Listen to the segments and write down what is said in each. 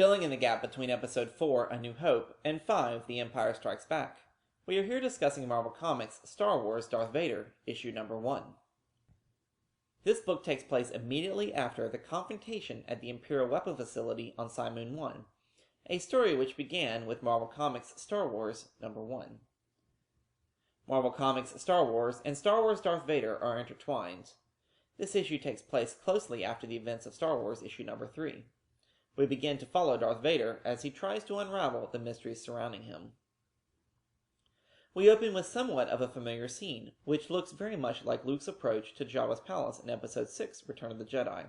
filling in the gap between Episode 4, A New Hope, and 5, The Empire Strikes Back. We are here discussing Marvel Comics' Star Wars Darth Vader, issue number 1. This book takes place immediately after the confrontation at the Imperial Weapon Facility on Cymoon 1, a story which began with Marvel Comics' Star Wars number 1. Marvel Comics' Star Wars and Star Wars Darth Vader are intertwined. This issue takes place closely after the events of Star Wars issue number 3. We begin to follow Darth Vader as he tries to unravel the mysteries surrounding him. We open with somewhat of a familiar scene, which looks very much like Luke's approach to Jabba's palace in Episode 6, Return of the Jedi.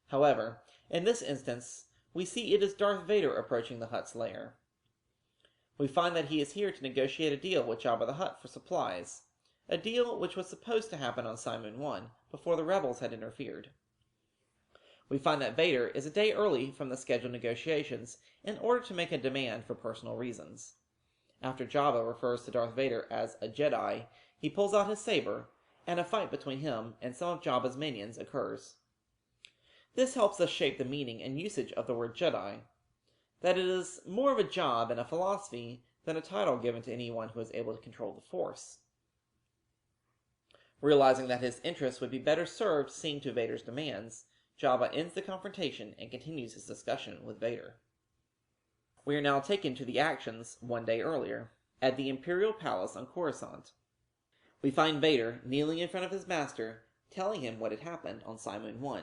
However, in this instance, we see it is Darth Vader approaching the Hutt's lair. We find that he is here to negotiate a deal with Jabba the Hutt for supplies, a deal which was supposed to happen on Cymoon 1 before the rebels had interfered. We find that Vader is a day early from the scheduled negotiations in order to make a demand for personal reasons. After Jabba refers to Darth Vader as a Jedi, he pulls out his saber, and a fight between him and some of Jabba's minions occurs. This helps us shape the meaning and usage of the word Jedi, that it is more of a job and a philosophy than a title given to anyone who is able to control the Force. Realizing that his interests would be better served seeing to Vader's demands, Jabba ends the confrontation and continues his discussion with Vader. We are now taken to the actions one day earlier, at the Imperial Palace on Coruscant. We find Vader kneeling in front of his master, telling him what had happened on Cymoon 1.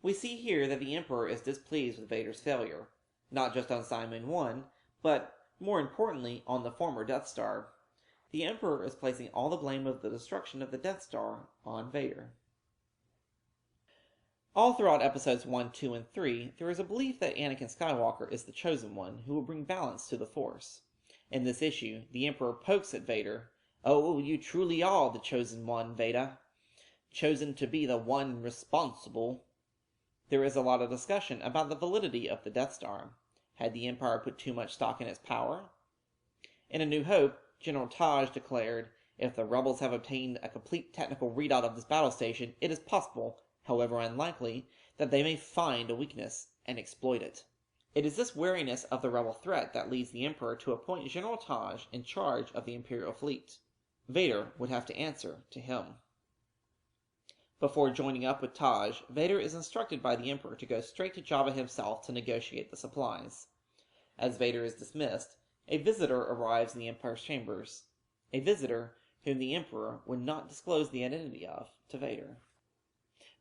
We see here that the Emperor is displeased with Vader's failure, not just on Cymoon 1, but, more importantly, on the former Death Star. The Emperor is placing all the blame of the destruction of the Death Star on Vader. All throughout Episodes 1, 2, and 3, there is a belief that Anakin Skywalker is the Chosen One who will bring balance to the Force. In this issue, the Emperor pokes at Vader. "Oh, you truly are the Chosen One, Vader. Chosen to be the one responsible." There is a lot of discussion about the validity of the Death Star. Had the Empire put too much stock in its power? In A New Hope, General Taj declared, "If the rebels have obtained a complete technical readout of this battle station, it is possible, however unlikely, that they may find a weakness and exploit it." It is this wariness of the rebel threat that leads the Emperor to appoint General Taj in charge of the Imperial fleet. Vader would have to answer to him. Before joining up with Taj, Vader is instructed by the Emperor to go straight to Jabba himself to negotiate the supplies. As Vader is dismissed, a visitor arrives in the Empire's chambers, a visitor whom the Emperor would not disclose the identity of to Vader.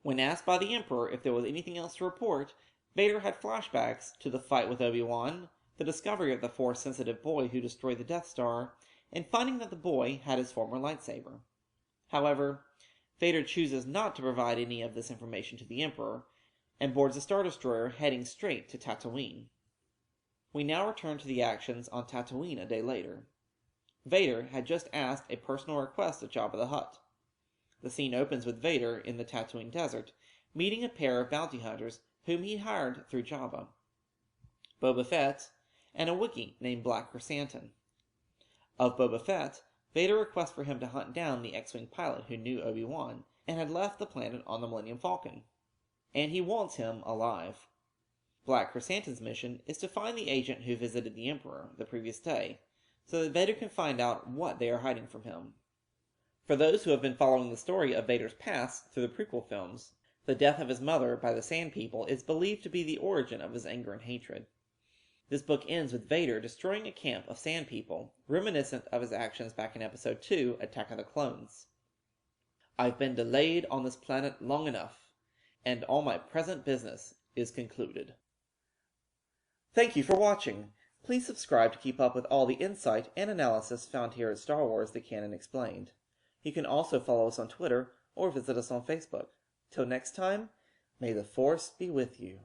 When asked by the Emperor if there was anything else to report, Vader had flashbacks to the fight with Obi-Wan, the discovery of the Force-sensitive boy who destroyed the Death Star, and finding that the boy had his former lightsaber. However, Vader chooses not to provide any of this information to the Emperor, and boards a Star Destroyer heading straight to Tatooine. We now return to the actions on Tatooine a day later. Vader had just asked a personal request of Jabba the Hutt. The scene opens with Vader in the Tatooine desert, meeting a pair of bounty hunters whom he hired through Jabba, Boba Fett, and a Wookiee named Black Chrysanthemum. Of Boba Fett, Vader requests for him to hunt down the X-Wing pilot who knew Obi-Wan and had left the planet on the Millennium Falcon, and he wants him alive. Black Chrysanthemum's mission is to find the agent who visited the Emperor the previous day, so that Vader can find out what they are hiding from him. For those who have been following the story of Vader's past through the prequel films, the death of his mother by the Sand People is believed to be the origin of his anger and hatred. This book ends with Vader destroying a camp of Sand People, reminiscent of his actions back in Episode 2, Attack of the Clones. "I've been delayed on this planet long enough, and all my present business is concluded." Thank you for watching. Please subscribe to keep up with all the insight and analysis found here at Star Wars: The Canon Explained. You can also follow us on Twitter or visit us on Facebook. Till next time, may the Force be with you.